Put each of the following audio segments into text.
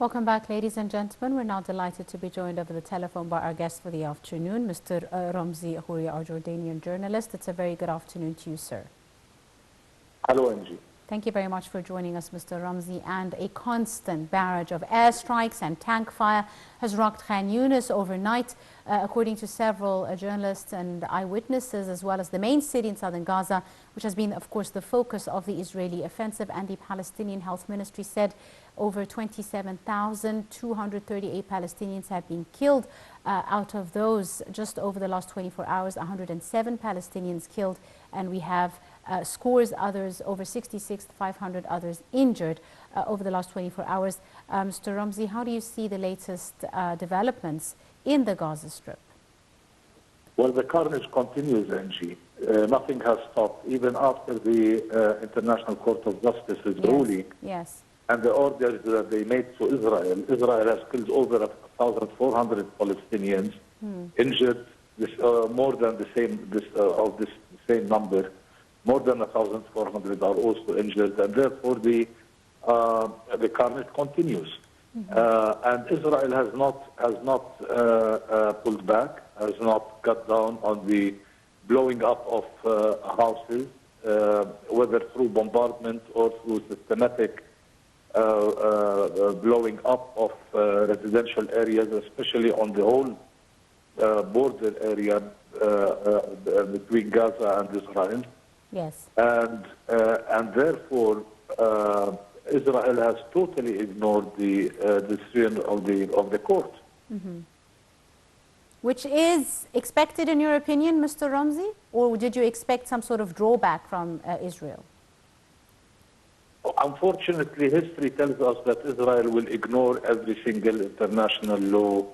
Welcome back, ladies and gentlemen. We're now delighted to be joined over the telephone by our guest for the afternoon, Mr. Ramzy Khoury, our Jordanian journalist. It's a very good afternoon to you, sir. Hello, Angie. Thank you very much for joining us, Mr. Ramzy. And a constant barrage of airstrikes and tank fire has rocked Khan Yunis overnight, according to several journalists and eyewitnesses, as well as the main city in southern Gaza, which has been, of course, the focus of the Israeli offensive. And the Palestinian Health Ministry said over 27,238 Palestinians have been killed. Out of those, just over the last 24 hours, 107 Palestinians killed, and we have scores others, over 66,500 others injured over the last 24 hours. Mr. Ramzy, how do you see the latest developments in the Gaza Strip? Well, the carnage continues, Angie. Nothing has stopped, even after the International Court of Justice's ruling. Yes. And the orders that they made to Israel. Israel has killed over 1,400 Palestinians, injured more than the same number. More than 1,400 are also injured, and therefore the carnage continues. And Israel has not pulled back, has not cut down on the blowing up of houses, whether through bombardment or through systematic blowing up of residential areas, especially on the whole border area between Gaza and Israel. Yes. And therefore, Israel has totally ignored the decision of the court. Which is expected, in your opinion, Mr. Ramzy? Or did you expect some sort of drawback from Israel? Unfortunately, history tells us that Israel will ignore every single international law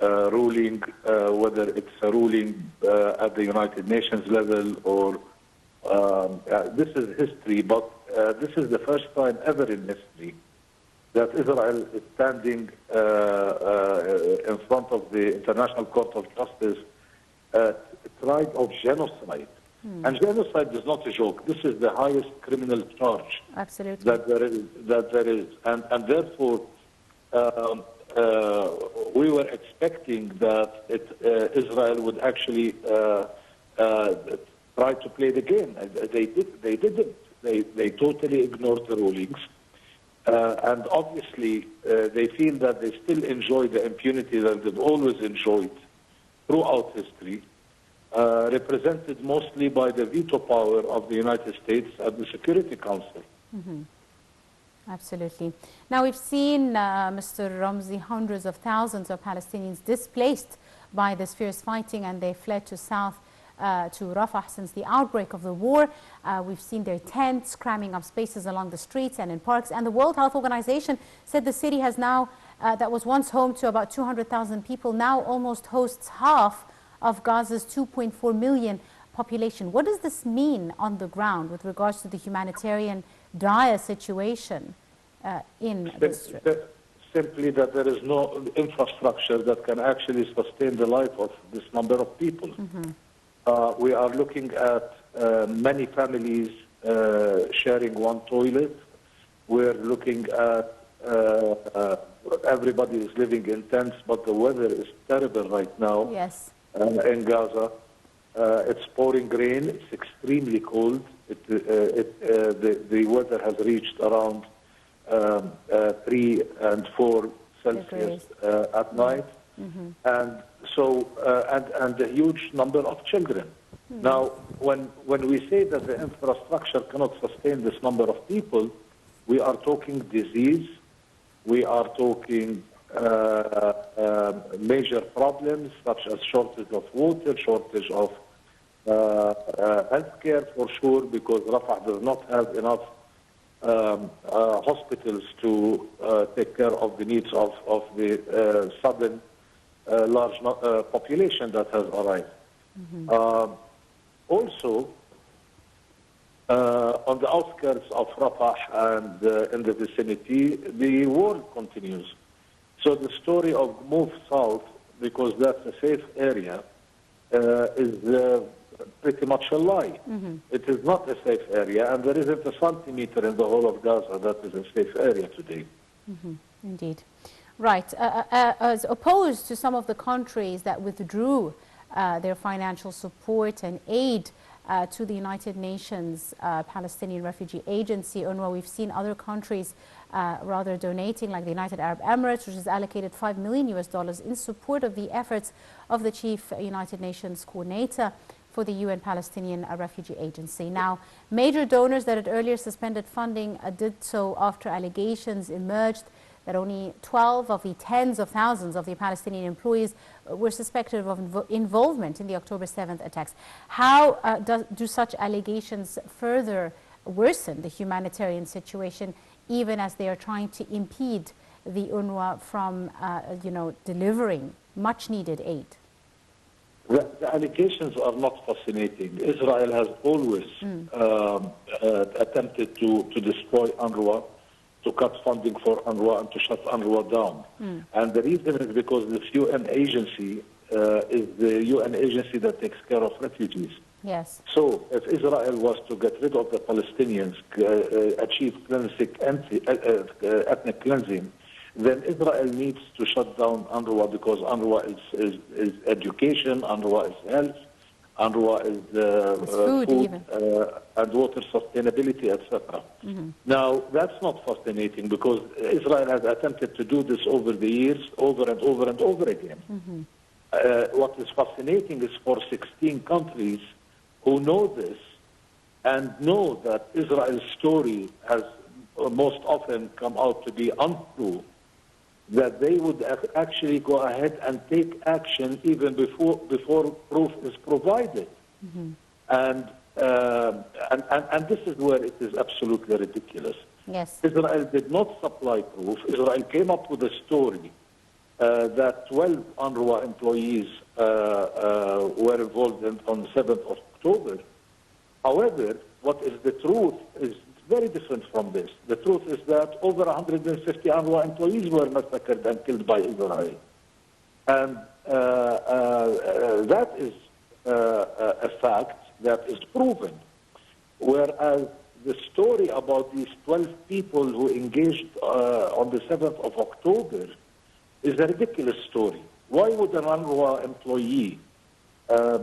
ruling, whether it's a ruling at the United Nations level or this is history, but this is the first time ever in history that Israel is standing in front of the International Court of Justice tried of genocide. And genocide is not a joke. This is the highest criminal charge that there is. And therefore, we were expecting that Israel would actually try to play the game. They didn't. They totally ignored the rulings. And obviously, they feel that they still enjoy the impunity that they've always enjoyed throughout history, represented mostly by the veto power of the United States at the Security Council. Absolutely. Now, we've seen, Mr. Ramzy, hundreds of thousands of Palestinians displaced by this fierce fighting, and they fled to south to Rafah since the outbreak of the war. We've seen their tents cramming up spaces along the streets and in parks. And the World Health Organization said the city has now, that was once home to about 200,000 people, now almost hosts half of Gaza's 2.4 million population. What does this mean on the ground with regards to the humanitarian dire situation in the Strip? Simply that there is no infrastructure that can actually sustain the life of this number of people. We are looking at many families sharing one toilet. We're looking at everybody is living in tents, but the weather is terrible right now. Yes. In Gaza. It's pouring rain. It's extremely cold. The weather has reached around 3 and 4 Celsius at night. And so, and a huge number of children. Now, when we say that the infrastructure cannot sustain this number of people, we are talking disease, we are talking major problems such as shortage of water, shortage of healthcare for sure, because Rafah does not have enough hospitals to take care of the needs of the sudden large population that has arrived. Also, on the outskirts of Rafah and in the vicinity, the war continues. So the story of move south, because that's a safe area, is pretty much a lie. It is not a safe area, and there isn't a centimeter in the whole of Gaza that is a safe area today. Indeed. Right. As opposed to some of the countries that withdrew their financial support and aid to the United Nations Palestinian Refugee Agency, UNRWA, we've seen other countries rather donating, like the United Arab Emirates, which has allocated $5 million in support of the efforts of the chief United Nations coordinator for the UN Palestinian Refugee Agency. Now, major donors that had earlier suspended funding did so after allegations emerged that only 12 of the tens of thousands of the Palestinian employees were suspected of involvement in the October 7th attacks. How do such allegations further worsen the humanitarian situation, even as they are trying to impede the UNRWA from, delivering much-needed aid? The allegations are not fascinating. Israel has always attempted to destroy UNRWA, to cut funding for UNRWA, and to shut UNRWA down. And the reason is because this UN agency is the UN agency that takes care of refugees. Yes. So if Israel was to get rid of the Palestinians, achieve ethnic cleansing, then Israel needs to shut down UNRWA, because UNRWA is education, UNRWA is health, UNRWA is food and water sustainability, etc. Now, that's not fascinating, because Israel has attempted to do this over the years, over and over and over again. What is fascinating is for 16 countries who know this and know that Israel's story has most often come out to be untrue, that they would actually go ahead and take action even before proof is provided. And this is where it is absolutely ridiculous. Yes. Israel did not supply proof. Israel came up with a story that 12 UNRWA employees were involved on the 7th of October. However, what is the truth is very different from this. The truth is that over 150 UNRWA employees were massacred and killed by Israel. And that is a fact that is proven. Whereas the story about these 12 people who engaged on the 7th of October is a ridiculous story. Why would an UNRWA employee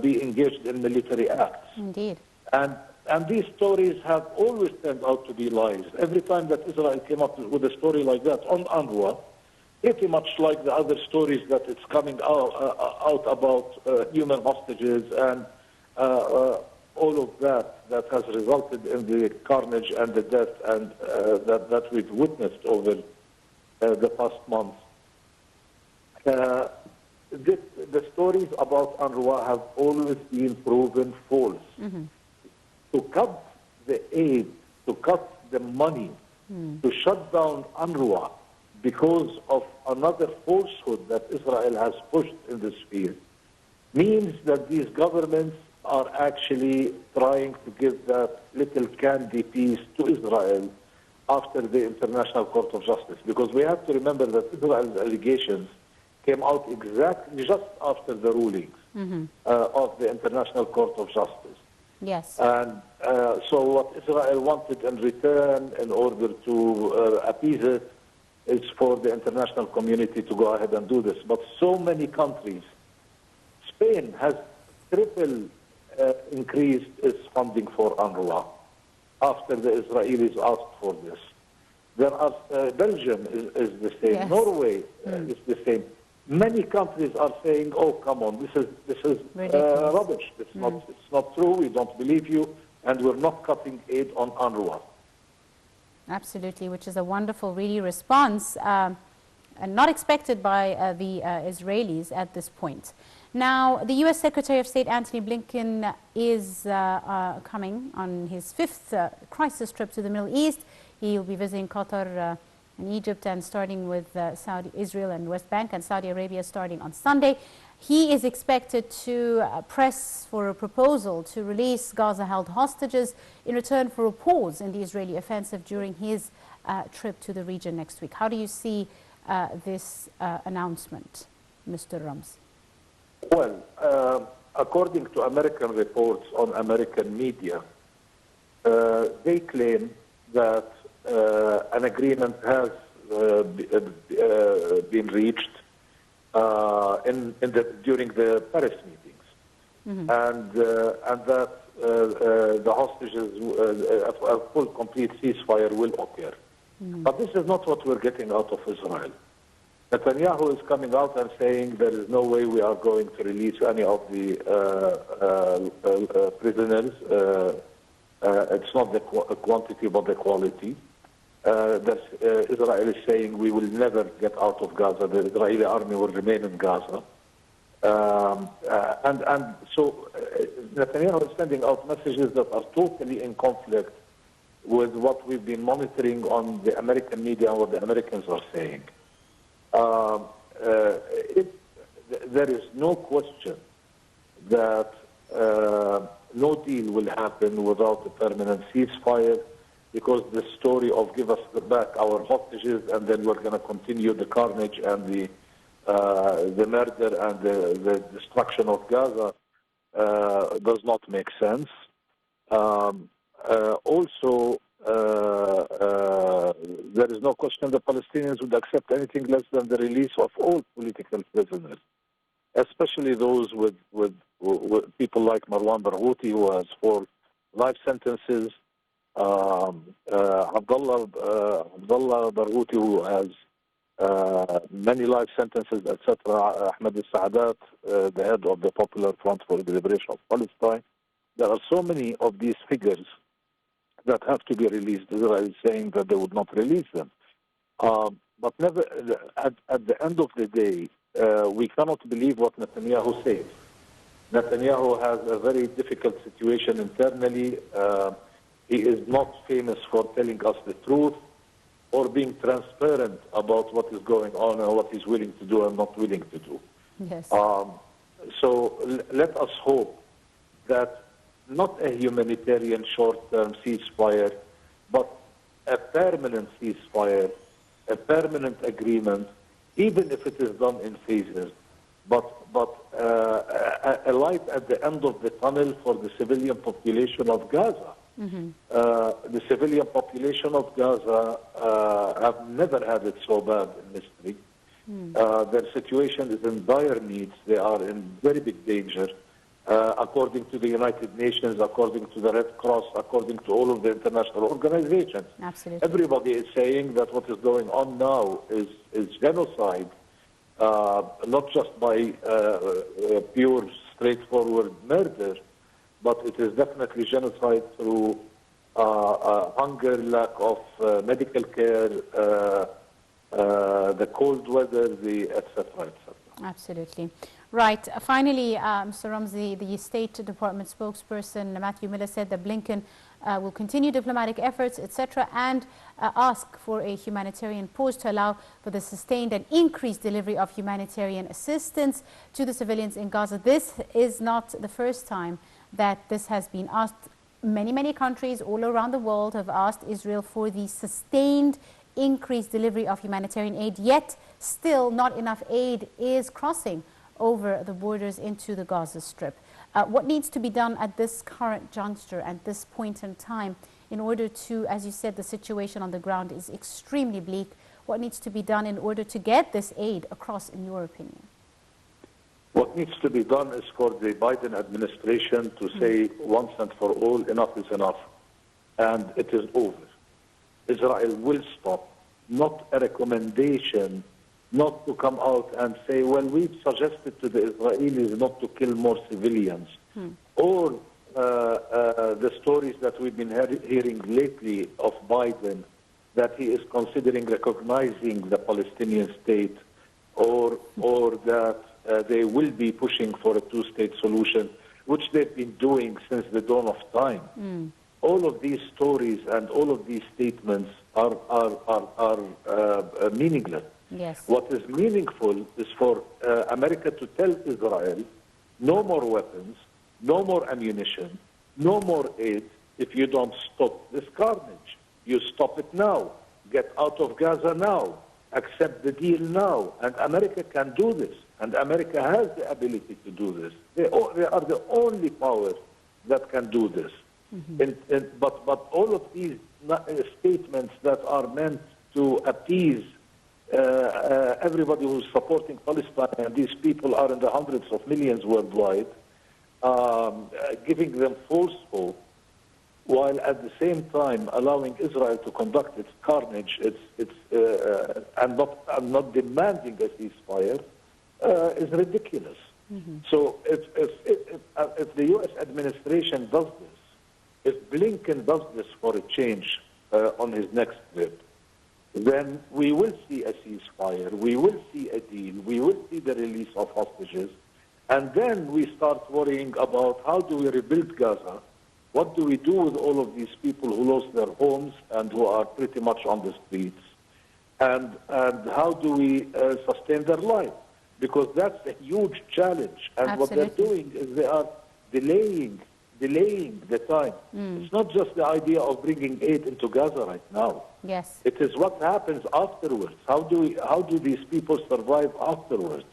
be engaged in military acts? Indeed. And these stories have always turned out to be lies. Every time that Israel came up with a story like that on UNRWA, pretty much like the other stories that it's coming out about human hostages and all of that has resulted in the carnage and the death and that we've witnessed over the past months. The stories about UNRWA have always been proven false. To cut the aid, to cut the money, to shut down UNRWA because of another falsehood that Israel has pushed in this field means that these governments are actually trying to give that little candy piece to Israel after the International Court of Justice. Because we have to remember that Israel's allegations came out exactly just after the rulings of the International Court of Justice. Yes. And so what Israel wanted in return in order to appease it is for the international community to go ahead and do this. But so many countries, Spain has triple increased its funding for UNRWA after the Israelis asked for this. There are, Belgium is the same, Yes. Norway is the same. Many countries are saying, "Oh, come on, this is rubbish. It's not true. We don't believe you, and we're not cutting aid on UNRWA." Absolutely, which is a wonderful, really response, and not expected by the Israelis at this point. Now, the U.S. Secretary of State Antony Blinken is coming on his 5th crisis trip to the Middle East. He will be visiting Qatar and Egypt, and starting with Israel and West Bank and Saudi Arabia starting on Sunday. He is expected to press for a proposal to release Gaza-held hostages in return for a pause in the Israeli offensive during his trip to the region next week. How do you see this announcement, Mr. Ramzy? Well, according to American reports on American media, they claim that an agreement has been reached during the Paris meetings, and that the hostages, a full, complete ceasefire will occur. But this is not what we're getting out of Israel. Netanyahu is coming out and saying there is no way we are going to release any of the prisoners. It's not the quantity but the quality. Israel is saying we will never get out of Gaza. The Israeli army will remain in Gaza. And so Netanyahu is sending out messages that are totally in conflict with what we've been monitoring on the American media and what the Americans are saying. There is no question that no deal will happen without a permanent ceasefire, because the story of give us back our hostages and then we're going to continue the carnage and the murder and the destruction of Gaza does not make sense. Also, there is no question the Palestinians would accept anything less than the release of all political prisoners, especially those with people like Marwan Barghouti, who has 4 life sentences, Abdullah Barghouti, who has many life sentences, etc. Ahmed al-Saadat, the head of the Popular Front for the Liberation of Palestine. There are so many of these figures that have to be released. Israel is saying that they would not release them. But never, at the end of the day, we cannot believe what Netanyahu says. Netanyahu has a very difficult situation internally. He is not famous for telling us the truth or being transparent about what is going on and what he's willing to do and not willing to do. Yes. So let us hope that not a humanitarian short-term ceasefire, but a permanent ceasefire, a permanent agreement, even if it is done in phases, but a light at the end of the tunnel for the civilian population of Gaza. The civilian population of Gaza have never had it so bad in history. Their situation is in dire needs. They are in very big danger. According to the United Nations, according to the Red Cross, according to all of the international organizations. Absolutely. Everybody is saying that what is going on now is genocide, not just by pure, straightforward murder, but it is definitely genocide through hunger, lack of medical care, the cold weather, the etc., etc. Absolutely. Right. Finally, Mr. Ramzy, the State Department spokesperson Matthew Miller said that Blinken will continue diplomatic efforts, etc., and ask for a humanitarian pause to allow for the sustained and increased delivery of humanitarian assistance to the civilians in Gaza. This is not the first time that this has been asked. Many countries all around the world have asked Israel for the sustained increased delivery of humanitarian aid, yet still not enough aid is crossing over the borders into the Gaza Strip. What needs to be done at this current juncture, at this point in time, in order to, as you said, the situation on the ground is extremely bleak. What needs to be done in order to get this aid across, in your opinion? What needs to be done is for the Biden administration to say once and for all, enough is enough, and it is over. Israel will stop, not a recommendation, not to come out and say, well, we've suggested to the Israelis not to kill more civilians. Or the stories that we've been hearing lately of Biden, that he is considering recognizing the Palestinian state, or that they will be pushing for a two-state solution, which they've been doing since the dawn of time. All of these stories and all of these statements are meaningless. Yes. What is meaningful is for America to tell Israel, no more weapons, no more ammunition, no more aid if you don't stop this carnage. You stop it now. Get out of Gaza now. Accept the deal now. And America can do this. And America has the ability to do this. They are the only power that can do this. But all of these statements that are meant to appease everybody who's supporting Palestine, and these people are in the hundreds of millions worldwide, giving them false hope, while at the same time allowing Israel to conduct its carnage, and not demanding a ceasefire, is ridiculous. So if the U.S. administration does this, if Blinken does this for a change on his next trip, then we will see a ceasefire, we will see a deal, we will see the release of hostages, and then we start worrying about how do we rebuild Gaza, what do we do with all of these people who lost their homes and who are pretty much on the streets, and how do we sustain their life? Because that's a huge challenge, and Absolutely. what they're doing is they are delaying the time. It's not just the idea of bringing aid into Gaza right now. Yes. It is what happens afterwards. How do these people survive afterwards?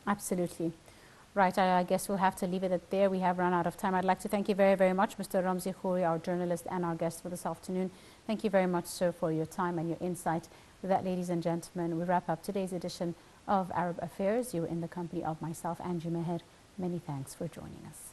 Absolutely. Right, I guess we'll have to leave it at there. We have run out of time. I'd like to thank you very, very much, Mr. Ramzy Khoury, our journalist and our guest for this afternoon. Thank you very much, sir, for your time and your insight. With that, ladies and gentlemen, we wrap up today's edition of Arab Affairs. You were in the company of myself, Angie Meher. Many thanks for joining us.